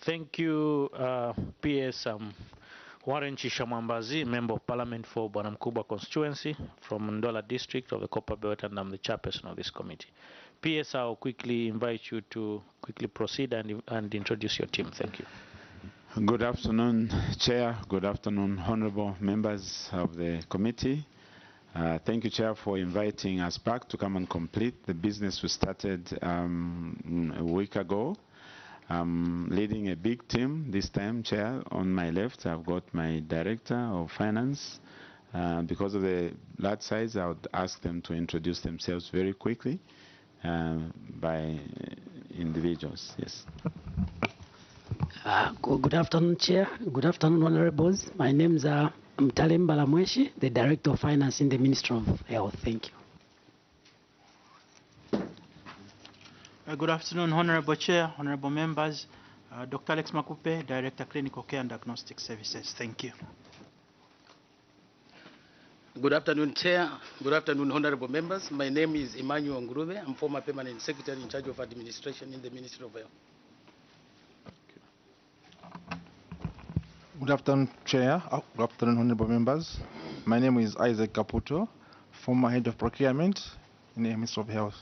Thank you, PS Warren Chishamwambazi, Member of Parliament for Bwanamkubwa constituency from Ndola District of the Copper Belt, and I'm the chairperson of this committee. PS, I'll quickly invite you to quickly proceed and introduce your team. Thank you. Good afternoon, Chair. Good afternoon, honorable members of the committee. Thank you, Chair, for inviting us back to come and complete the business we started a week ago. I'm leading a big team this time, Chair. On my left, I've got my Director of Finance. Because of the large size, I would ask them to introduce themselves very quickly by individuals. Yes. Good afternoon, Chair. Good afternoon, Honorables. My name is Mtalem Balamweshi, the Director of Finance in the Ministry of Health. Thank you. Good afternoon, Honorable Chair, Honorable Members. Dr. Alex Makupe, Director, Clinical Care and Diagnostic Services. Thank you. Good afternoon, Chair. Good afternoon, Honorable Members. My name is Emmanuel Ngurube. I'm former Permanent Secretary in charge of Administration in the Ministry of Health. Good afternoon, Chair. Good afternoon, Honorable Members. My name is Isaac Caputo, former Head of Procurement in the Ministry of Health.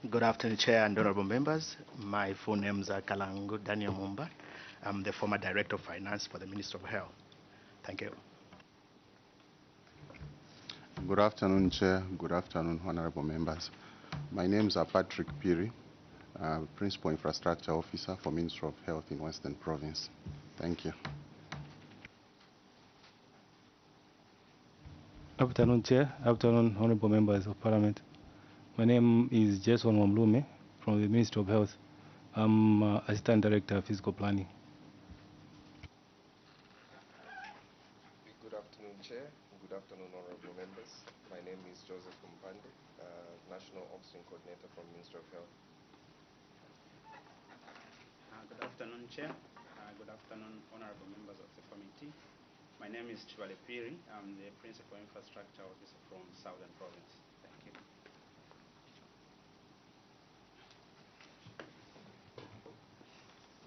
Good afternoon, Chair and Honorable Members. My full names are Kalangu Daniel Mumba. I'm the former Director of Finance for the Ministry of Health. Thank you. Good afternoon, Chair. Good afternoon, Honorable Members. My names are Patrick Piri, Principal Infrastructure Officer for Ministry of Health in Western Province. Thank you. Good afternoon, Chair. Good afternoon, Honorable Members of Parliament. My name is Jason Wamlume from the Ministry of Health. I'm Assistant Director of Physical Planning. Good afternoon, Chair. Good afternoon, Honorable Members. My name is Joseph Mpande, National Oxygen Coordinator from Ministry of Health. Good afternoon, Chair. Good afternoon, Honorable Members of the Committee. My name is Chibale Piri. I'm the Principal Infrastructure Officer from Southern Province. Thank you.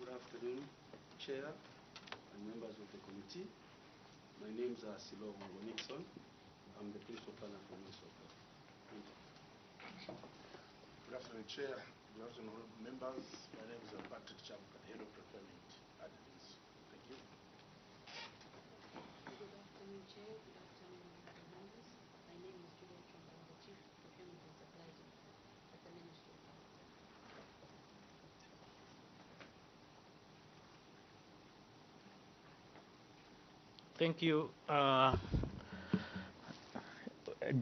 Good afternoon, Chair and members of the committee. My name is Silo Nixon. I'm the Principal Planner for Ministry of Health. Thank you. Good afternoon, Chair. Good afternoon, honorable members. My name is Patrick Chamuka, Head of Procurement at the Ministry. Thank you. Good afternoon, Chair. Good afternoon, honorable members. My name is Julia Chomba, the Chief Procurement and Supply Chain at the Ministry of Health. Thank you.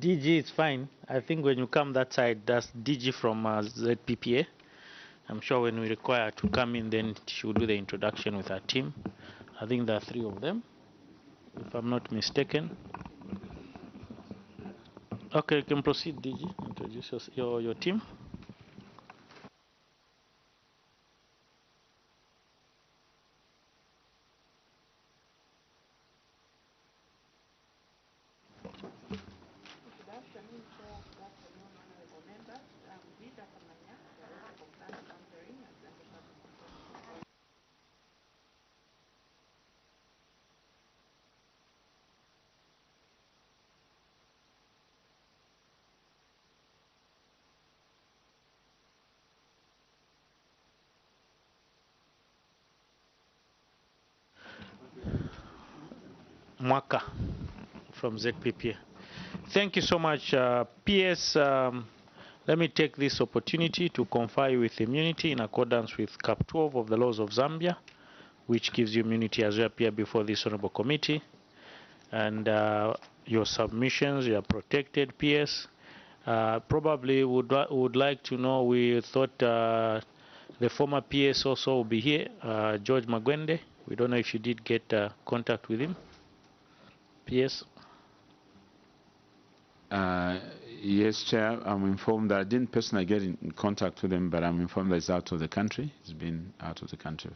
DG is fine. I think when you come that side, that's DG from ZPPA. I'm sure when we require to come in, then she will do the introduction with her team. I think there are 3 of them, if I'm not mistaken. Okay, you can proceed, DG. Introduce your team. Mwaka from ZPPA. Thank you so much. PS, let me take this opportunity to confer you with immunity in accordance with Cap 12 of the laws of Zambia, which gives you immunity as you appear before this honorable committee. And your submissions, you are protected, PS. Probably would like to know, we thought the former PS also will be here, George Magwende. We don't know if you did get contact with him. PS. Yes, Chair. I'm informed that I didn't personally get in contact with him, but I'm informed that he's out of the country. He's been out of the country.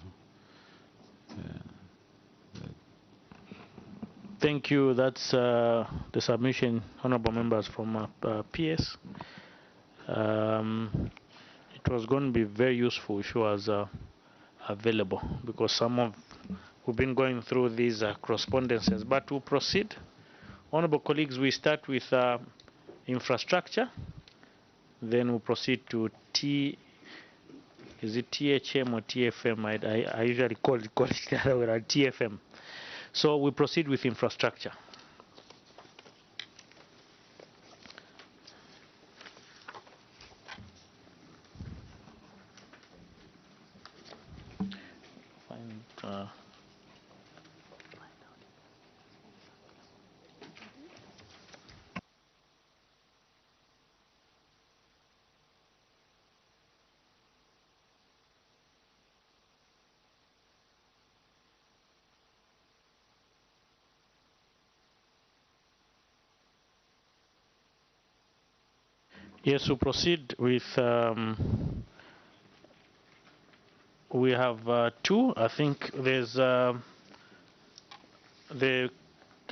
Thank you. That's the submission, honorable members, from PS. It it was going to be very useful if she was available, because we've been going through these correspondences. But we'll proceed. Honorable colleagues, we start with infrastructure, then we'll proceed to is it THM or TFM? I usually call it the other way around, TFM. So we proceed with infrastructure. Yes, we proceed with, we have two. I think there's the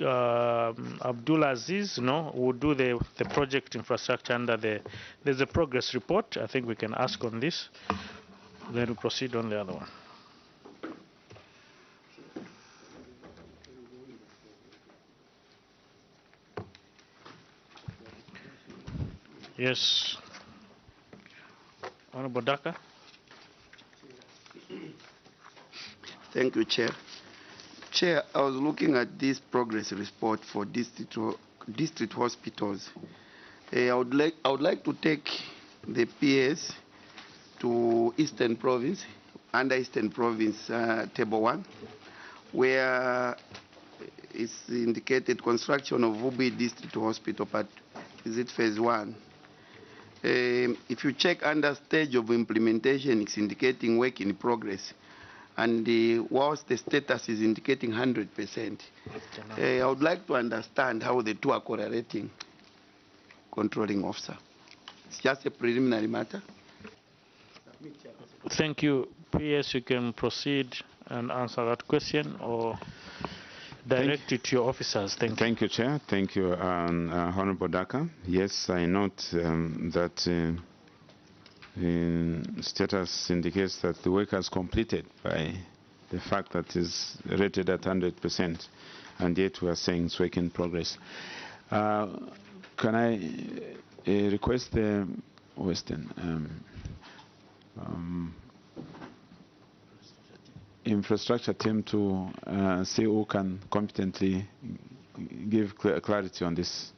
Abdul Aziz, no, who do the project infrastructure under there's a progress report. I think we can ask on this. Then we proceed on the other one. Yes. Honorable Daka. Thank you, Chair. Chair, I was looking at this progress report for district hospitals. I would like to take the PS to Eastern Province, under Eastern Province, Table 1, where it's indicated construction of Vubi District Hospital, but is it phase 1? If you check under stage of implementation, it's indicating work in progress. And whilst the status is indicating 100%, I would like to understand how the two are correlating, controlling officer. It's just a preliminary matter. Thank you. PS, you can proceed and answer that question or direct it to your officers. Thank you, Chair. Thank you, Honorable Daka. Yes, I note that status indicates that the work has completed by the fact that it is rated at 100%, and yet we are saying it's work in progress. Can I request the Western infrastructure team to see who can competently give clarity on this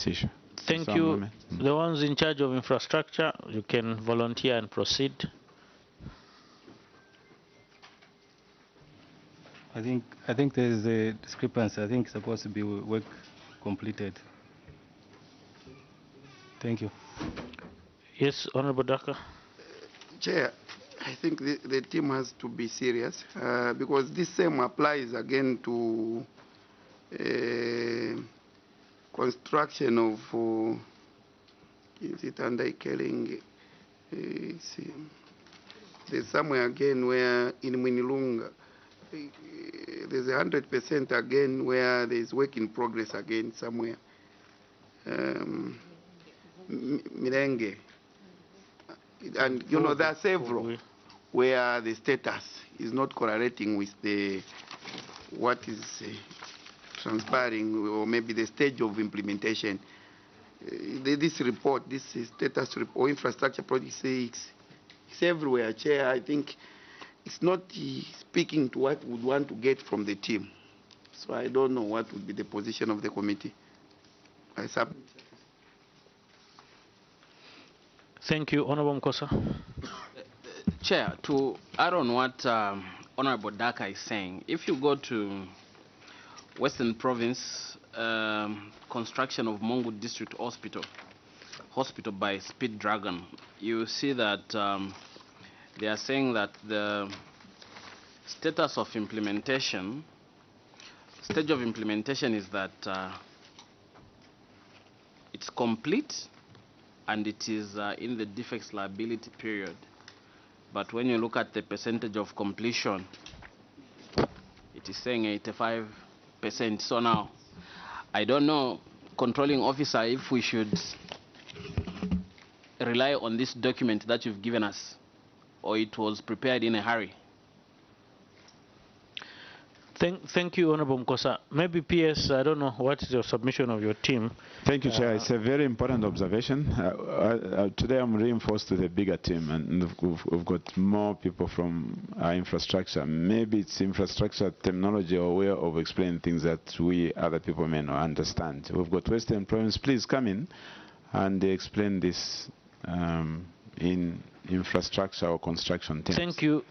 issue? Thank you. The ones in charge of infrastructure, you can volunteer and proceed. I think there is a discrepancy. I think it's supposed to be work completed. Thank you. Yes, Honorable Daka. Chair, I think the team has to be serious because this same applies again to construction of, is it under Kelling? There's somewhere again where in Mwinilunga, there's 100% again where there's work in progress again somewhere. Mirenge. And you know, there are several where the status is not correlating with what is transpiring, or maybe the stage of implementation. This report, this status report, infrastructure project, it's everywhere, Chair. I think it's not speaking to what we would want to get from the team. So I don't know what would be the position of the committee. I submit. Thank you, Honorable Mkosa. Chair, to add on what Honorable Daka is saying, if you go to Western Province, construction of Mongu District Hospital by Speed Dragon, you see that they are saying that the status of implementation, stage of implementation is that it's complete and it is in the defects liability period. But when you look at the percentage of completion, it is saying 85%. So now, I don't know, controlling officer, if we should rely on this document that you've given us, or it was prepared in a hurry? Thank you, Honorable Mkosa. Maybe PS, I don't know, what is your submission of your team? Thank you, Chair. It's a very important observation. Today I'm reinforced with a bigger team, and we've got more people from our infrastructure. Maybe it's infrastructure terminology or way of explaining things that we other people may not understand. We've got Western Province. Please come in and explain this in infrastructure or construction terms. Thank you.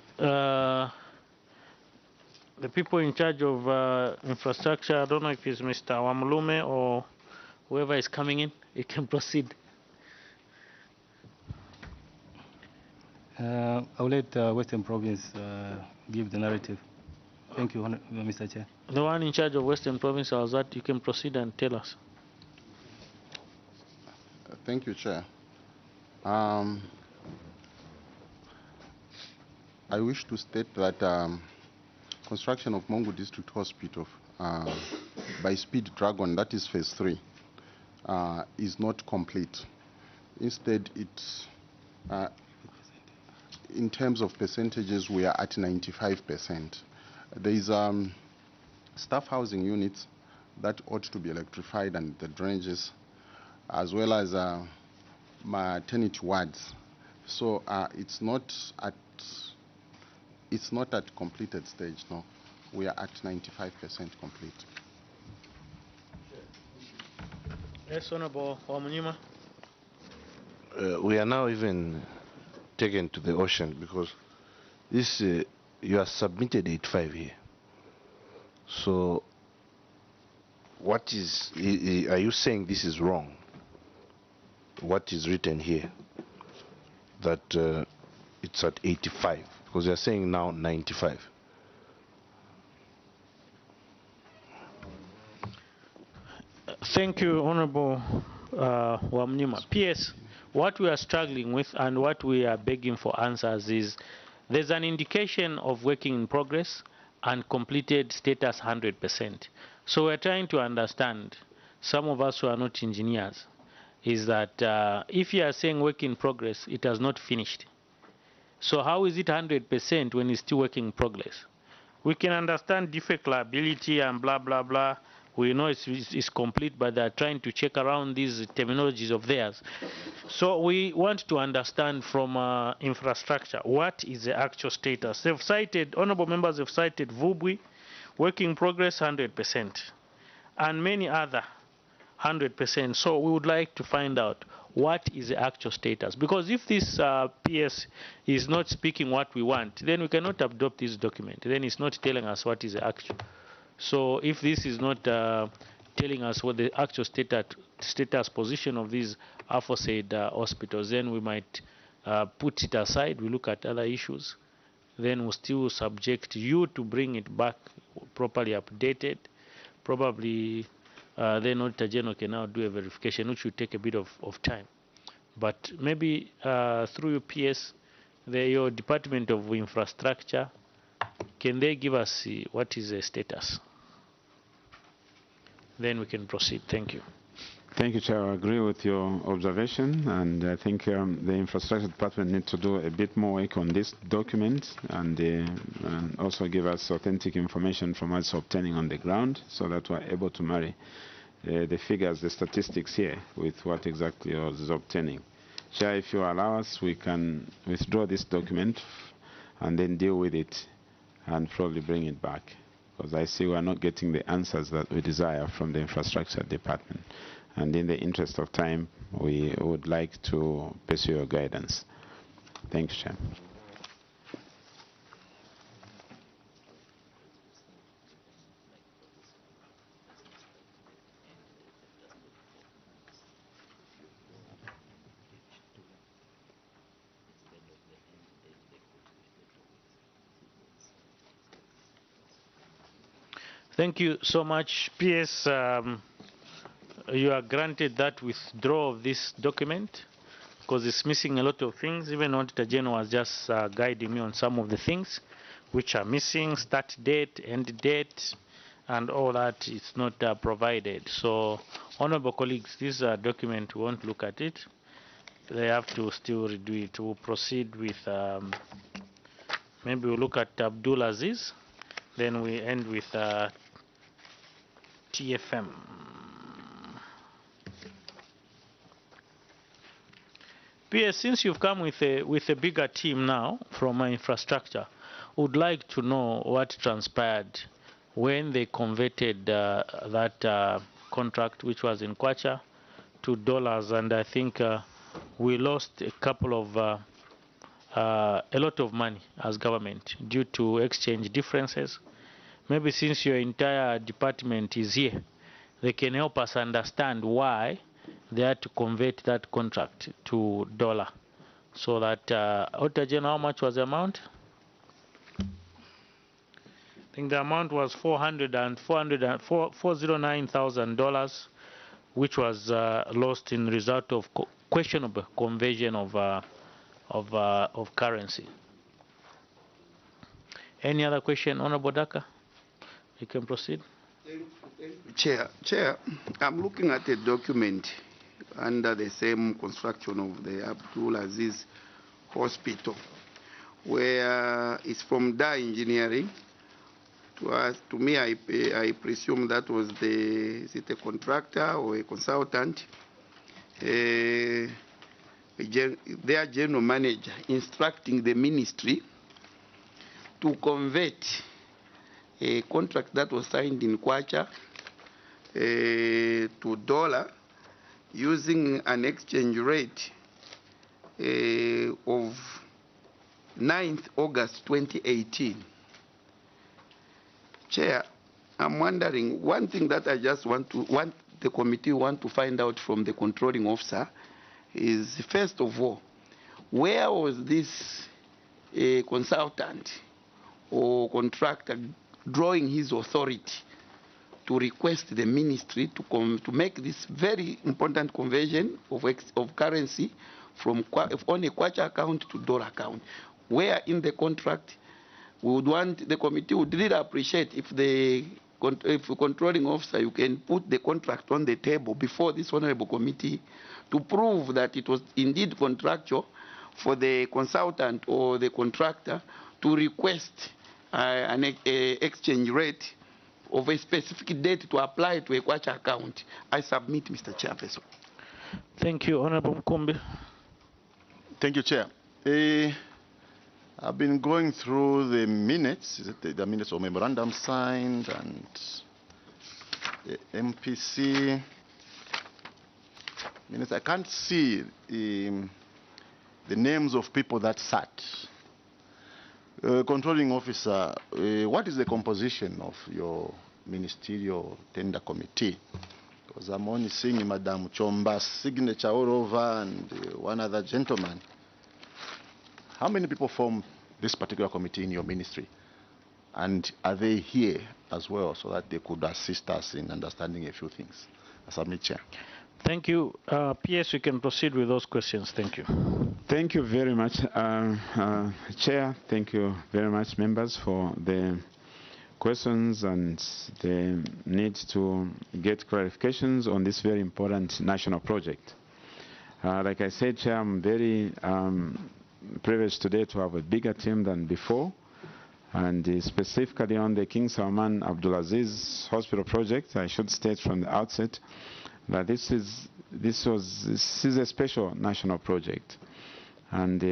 The people in charge of infrastructure, I don't know if it's Mr. Wamlume or whoever is coming in, you can proceed. I'll let Western Province give the narrative. Thank you, Mr. Chair. The one in charge of Western Province, was that you can proceed and tell us. Thank you, Chair. I wish to state that construction of Mongo District Hospital by Speed Dragon, that is phase 3, is not complete. Instead, it's in terms of percentages, we are at 95%. There is staff housing units that ought to be electrified, and the drainages, as well as maternity wards. So it's not at completed stage, no. We are at 95% complete. Yes, Honorable Wamunyima. We are now even taken to the ocean, because this you have submitted 85 here. So what is, are you saying this is wrong? What is written here, that it's at 85, because they're saying now 95. Thank you, Honorable Wamnyima. PS, what we are struggling with and what we are begging for answers is there's an indication of working in progress and completed status 100%. So we're trying to understand, some of us who are not engineers, is that if you are saying work in progress, it has not finished. So how is it 100% when it's still work in progress? We can understand defect liability and blah, blah, blah. We know it's complete, but they're trying to check around these terminologies of theirs. So we want to understand from infrastructure, what is the actual status? They've cited, honorable members have cited Vubwi, work in progress 100%, and many other 100%. So we would like to find out what is the actual status. Because if this PS is not speaking what we want, then we cannot adopt this document. Then it's not telling us what is the actual. So if this is not telling us what the actual status position of these aforesaid hospitals, then we might put it aside. We look at other issues. Then we'll still subject you to bring it back properly updated. Probably then Auditor General can now do a verification, which will take a bit of time. But maybe through your PS, your Department of Infrastructure, can they give us what is the status? Then we can proceed. Thank you. Thank you, Chair. I agree with your observation, and I think the Infrastructure Department needs to do a bit more work on this document, and also give us authentic information from what's obtaining on the ground, so that we're able to marry the figures, the statistics here, with what exactly is obtaining. Chair, if you allow us, we can withdraw this document and then deal with it and probably bring it back, because I see we are not getting the answers that we desire from the Infrastructure Department. And in the interest of time, we would like to pursue your guidance. Thank you, Chair. Thank you so much. PS, you are granted that withdrawal of this document, because it's missing a lot of things. Even Auditor General was just guiding me on some of the things which are missing: start date, end date, and all that is not provided. So, honorable colleagues, this document, we won't look at it. they have to still redo it. We'll proceed with, maybe we'll look at Abdul Aziz, then we end with TFM. PS, since you've come with a bigger team now from infrastructure, would like to know what transpired when they converted that contract, which was in kwacha, to dollars, and I think we lost a lot of money as government due to exchange differences. Maybe since your entire department is here, they can help us understand why they had to convert that contract to dollar. So that, Otajen, how much was the amount? I think the amount was $409,000, which was lost in result of questionable conversion of currency. Any other question, Honorable Daka? You can proceed. Chair, I'm looking at a document under the same construction of the Abdul Aziz Hospital, where it's from Da Engineering. To me, I presume that was is it a contractor or a consultant? Their general manager instructing the ministry to convert a contract that was signed in kwacha to dollar using an exchange rate of 9th August 2018. Chair, I'm wondering, one thing that I just want the committee to find out from the controlling officer is, first of all, where was this consultant or contractor drawing his authority to request the ministry to make this very important conversion of currency from on a kwacha account to dollar account? Where in the contract we would want, the committee would really appreciate if the controlling officer, you can put the contract on the table before this honorable committee to prove that it was indeed contractual for the consultant or the contractor to request an exchange rate of a specific date to apply to a kwacha account. I submit, Mr. Chairperson. Thank you, Honorable Mkumbi. Thank you, Chair. I've been going through the minutes, the minutes of memorandum signed and the MPC minutes. I can't see the names of people that sat. Controlling officer, what is the composition of your ministerial tender committee? Because I'm only seeing Madam Chomba's signature all over and one other gentleman. How many people form this particular committee in your ministry? And are they here as well so that they could assist us in understanding a few things? I submit, Chair. Thank you. PS, we can proceed with those questions. Thank you. Thank you very much, Chair. Thank you very much, members, for the questions and the need to get clarifications on this very important national project. Like I said, Chair, I'm very privileged today to have a bigger team than before, and specifically on the King Salman Abdulaziz Hospital project. I should state from the outset that this is a special national project, and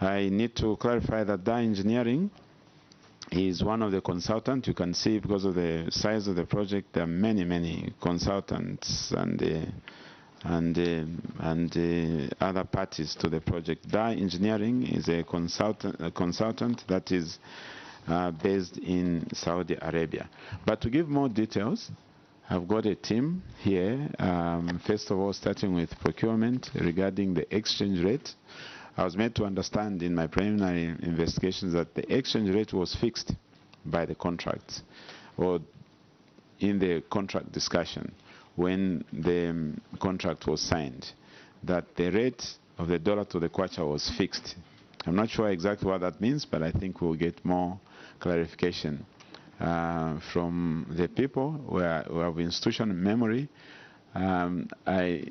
I need to clarify that Da Engineering is one of the consultants. You can see, because of the size of the project, there are many consultants and other parties to the project. Da Engineering is a consultant that is based in Saudi Arabia. But to give more details, I've got a team here, first of all starting with procurement regarding the exchange rate. I was made to understand in my preliminary investigations that the exchange rate was fixed by the contracts, or in the contract discussion when the contract was signed, that the rate of the dollar to the kwacha was fixed. I'm not sure exactly what that means, but I think we'll get more clarification from the people who have institutional memory. I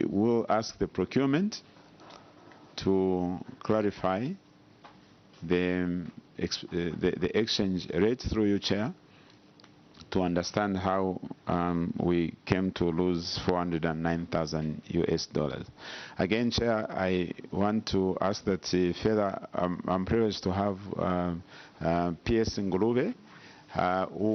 will ask the procurement to clarify the exchange rate through you, Chair, to understand how we came to lose 409,000 US dollars. Again, Chair, I want to ask that further, I'm privileged to have PS Ngulube, who